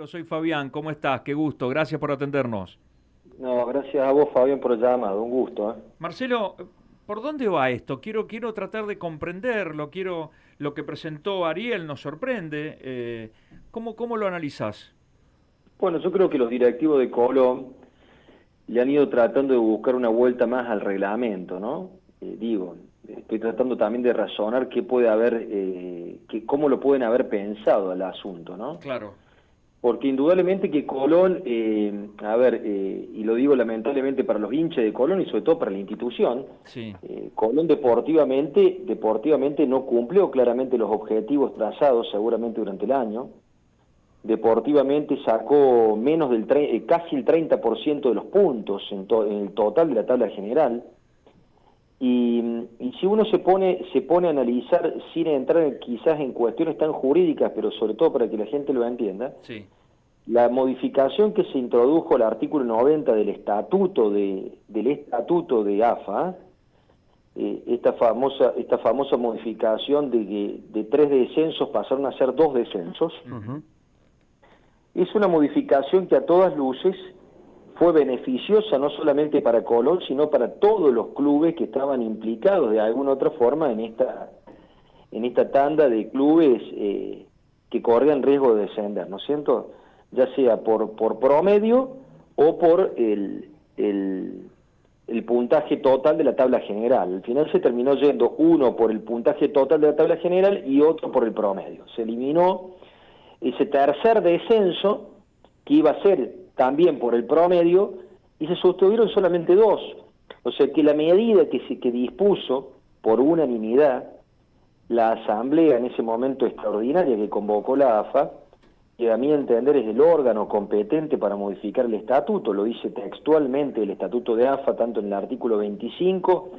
Soy Fabián, ¿cómo estás? Qué gusto, gracias por atendernos. No, gracias a vos, Fabián, por el llamado. Un gusto, ¿eh? Marcelo, ¿por dónde va esto? Quiero tratar de comprenderlo, lo que presentó Ariel nos sorprende. ¿Cómo lo analizás? Bueno, yo creo que los directivos de Colón le han ido tratando de buscar una vuelta más al reglamento, ¿no? Estoy tratando también de razonar qué puede haber, cómo lo pueden haber pensado al asunto, ¿no? Claro, Porque indudablemente que Colón, y lo digo lamentablemente para los hinchas de Colón y sobre todo para la institución, sí. Colón deportivamente no cumplió claramente los objetivos trazados seguramente durante el año. Deportivamente sacó casi el 30% de los puntos en el total de la tabla general. Y si uno se pone a analizar sin entrar quizás en cuestiones tan jurídicas, pero sobre todo para que la gente lo entienda, Sí. la modificación que se introdujo al artículo 90 del estatuto de AFA, esta famosa modificación de que de 3 descensos pasaron a ser 2 descensos, Ujú. es una modificación que a todas luces fue beneficiosa no solamente para Colón, sino para todos los clubes que estaban implicados de alguna otra forma en esta tanda de clubes que corrían riesgo de descender, ¿no es cierto? Ya sea por promedio o por el puntaje total de la tabla general. Al final se terminó yendo uno por el puntaje total de la tabla general y otro por el promedio. Se eliminó ese tercer descenso que iba a ser también por el promedio y se sostuvieron solamente 2. O sea que la medida que dispuso por unanimidad la asamblea en ese momento extraordinaria que convocó la AFA, que a mi entender es el órgano competente para modificar el estatuto, lo dice textualmente el estatuto de AFA, tanto en el artículo 25,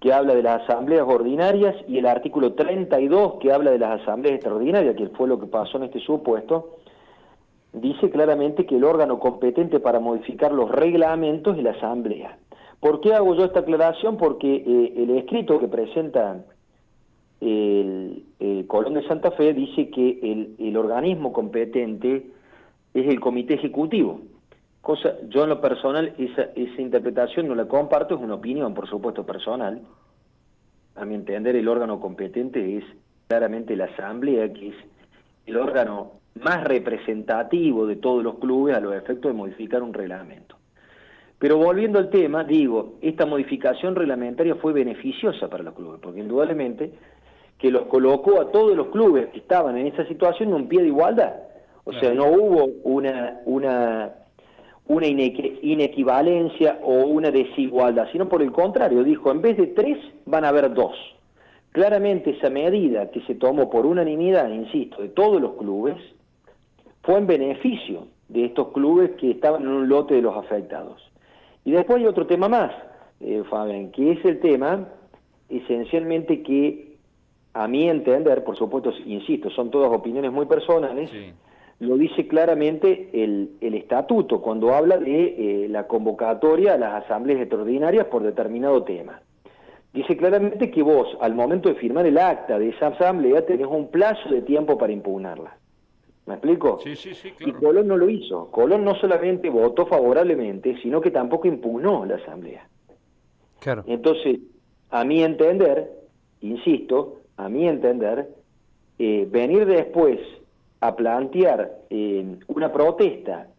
que habla de las asambleas ordinarias, y el artículo 32, que habla de las asambleas extraordinarias, que fue lo que pasó en este supuesto, dice claramente que el órgano competente para modificar los reglamentos es la asamblea. ¿Por qué hago yo esta aclaración? Porque el escrito que presenta el Colón de Santa Fe dice que el organismo competente es el comité ejecutivo. Yo en lo personal esa interpretación no la comparto, es una opinión por supuesto personal. A mi entender el órgano competente es claramente la asamblea, que es el órgano más representativo de todos los clubes a los efectos de modificar un reglamento. Pero volviendo al tema, digo, esta modificación reglamentaria fue beneficiosa para los clubes, porque indudablemente que los colocó a todos los clubes que estaban en esa situación en un pie de igualdad. O sea, no hubo una inequivalencia o una desigualdad, sino por el contrario, dijo, en vez de 3 van a haber 2. Claramente esa medida que se tomó por unanimidad, insisto, de todos los clubes, fue en beneficio de estos clubes que estaban en un lote de los afectados. Y después hay otro tema más, Fabián, que es el tema esencialmente que a mi entender, por supuesto, insisto, son todas opiniones muy personales, sí. Lo dice claramente el estatuto cuando habla de la convocatoria a las asambleas extraordinarias por determinado tema. Dice claramente que vos, al momento de firmar el acta de esa asamblea, tenés un plazo de tiempo para impugnarla. ¿Me explico? Sí, claro. Y Colón no lo hizo. Colón no solamente votó favorablemente, sino que tampoco impugnó la asamblea. Claro. Entonces, a mi entender, insisto, venir después a plantear una protesta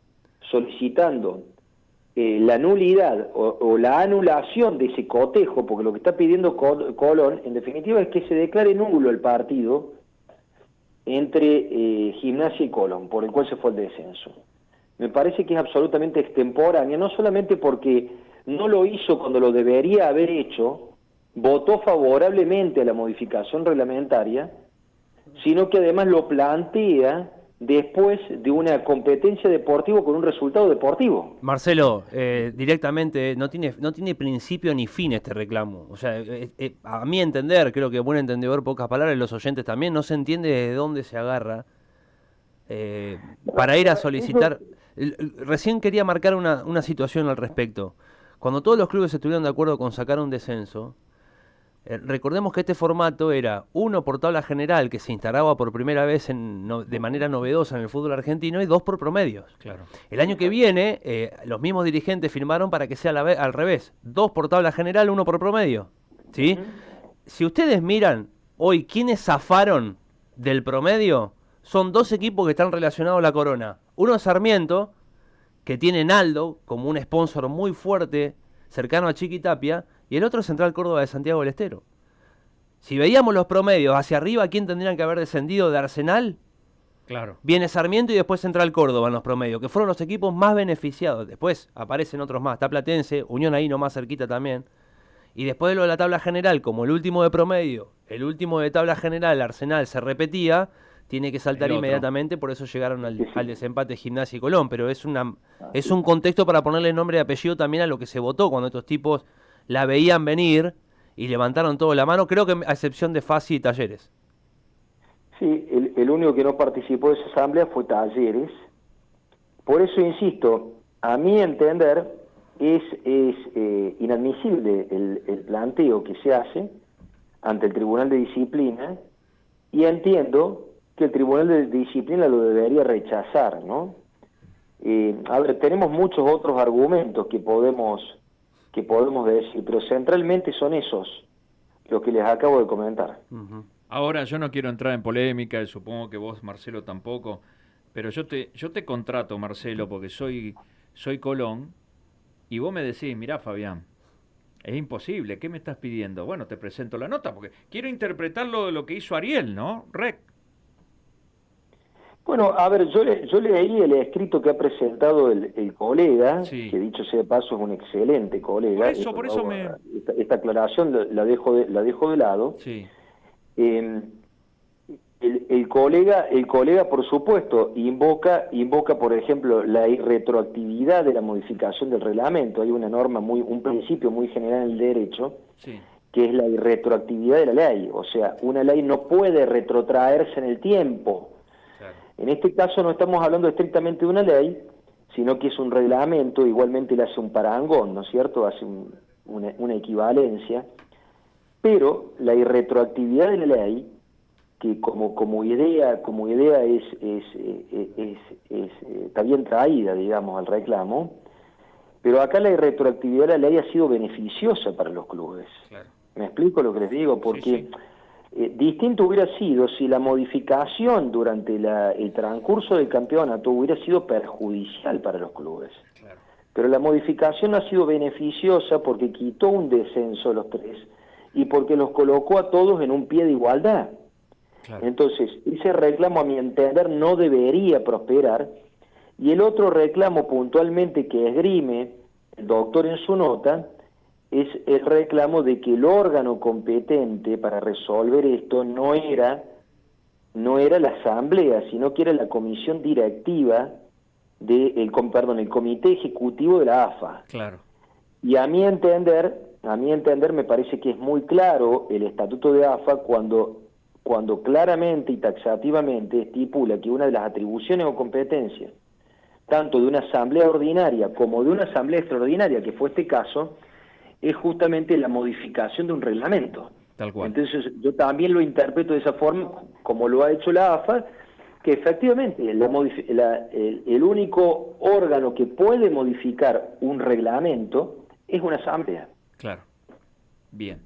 solicitando la nulidad o la anulación de ese cotejo, porque lo que está pidiendo Colón, en definitiva, es que se declare nulo el partido entre Gimnasia y Colón, por el cual se fue el descenso. Me parece que es absolutamente extemporánea, no solamente porque no lo hizo cuando lo debería haber hecho, votó favorablemente a la modificación reglamentaria, sino que además lo plantea después de una competencia deportiva con un resultado deportivo. Marcelo, directamente no tiene principio ni fin este reclamo. O sea, a mi entender, creo que buen entendedor, pocas palabras, los oyentes también, no se entiende de dónde se agarra para ir a solicitar. Recién quería marcar una situación al respecto. Cuando todos los clubes estuvieron de acuerdo con sacar un descenso, Recordemos que este formato era uno por tabla general, que se instauraba por primera vez de manera novedosa en el fútbol argentino, y dos por promedios. Claro. El año que viene, los mismos dirigentes firmaron para que sea al revés, dos por tabla general, uno por promedio. ¿Sí? Si ustedes miran hoy quiénes zafaron del promedio, son dos equipos que están relacionados a la corona. Uno es Sarmiento, que tiene Naldo como un sponsor muy fuerte, cercano a Chiqui Tapia, y el otro es Central Córdoba de Santiago del Estero. Si veíamos los promedios hacia arriba, ¿quién tendrían que haber descendido de Arsenal? Claro. Viene Sarmiento y después Central Córdoba en los promedios, que fueron los equipos más beneficiados. Después aparecen otros más, está Platense, Unión ahí nomás cerquita también. Y después de lo de la tabla general, como el último de promedio, el último de tabla general, Arsenal, se repetía, tiene que saltar inmediatamente, por eso llegaron al desempate Gimnasia y Colón. Pero es un contexto para ponerle nombre y apellido también a lo que se votó cuando estos tipos la veían venir y levantaron todo la mano, creo que a excepción de Fassi y Talleres. Sí, el único que no participó de esa asamblea fue Talleres. Por eso insisto, a mi entender es inadmisible el planteo que se hace ante el Tribunal de Disciplina, y entiendo que el Tribunal de Disciplina lo debería rechazar, ¿no? A ver, tenemos muchos otros argumentos que podemos decir, pero centralmente son esos los que les acabo de comentar. Ahora, yo no quiero entrar en polémica, y supongo que vos, Marcelo, tampoco, pero yo te contrato, Marcelo, porque soy Colón, y vos me decís, mirá, Fabián, es imposible, ¿qué me estás pidiendo? Bueno, te presento la nota, porque quiero interpretarlo de lo que hizo Ariel, ¿no? Bueno, a ver, yo leí el escrito que ha presentado el colega, sí, que dicho sea de paso es un excelente colega. Por eso esta aclaración la dejo de lado. Sí. El colega, por supuesto, invoca, por ejemplo, la irretroactividad de la modificación del reglamento. Hay una norma un principio muy general en el derecho, sí, que es la irretroactividad de la ley. O sea, una ley no puede retrotraerse en el tiempo. Claro. En este caso no estamos hablando estrictamente de una ley, sino que es un reglamento. Igualmente le hace un parangón, ¿no es cierto? Hace una equivalencia. Pero la irretroactividad de la ley, que como idea está bien traída, digamos, al reclamo, pero acá la irretroactividad de la ley ha sido beneficiosa para los clubes. Claro. ¿Me explico lo que les digo? Porque sí. Distinto hubiera sido si la modificación durante el transcurso del campeonato hubiera sido perjudicial para los clubes. Claro. Pero la modificación ha sido beneficiosa porque quitó un descenso de los tres y porque los colocó a todos en un pie de igualdad. Claro. Entonces, ese reclamo, a mi entender, no debería prosperar, y el otro reclamo puntualmente que esgrime el doctor en su nota es el reclamo de que el órgano competente para resolver esto no era la asamblea, sino que era la comisión directiva el comité ejecutivo de la AFA. Claro. Y a mi entender me parece que es muy claro el estatuto de AFA cuando claramente y taxativamente estipula que una de las atribuciones o competencias, tanto de una asamblea ordinaria como de una asamblea extraordinaria, que fue este caso, es justamente la modificación de un reglamento. Tal cual. Entonces yo también lo interpreto de esa forma, como lo ha hecho la AFA, que efectivamente el único órgano que puede modificar un reglamento es una asamblea. Claro. Bien.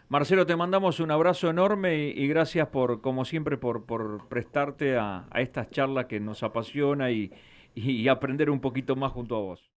Marcelo, te mandamos un abrazo enorme y gracias como siempre, por prestarte a estas charlas que nos apasiona y aprender un poquito más junto a vos.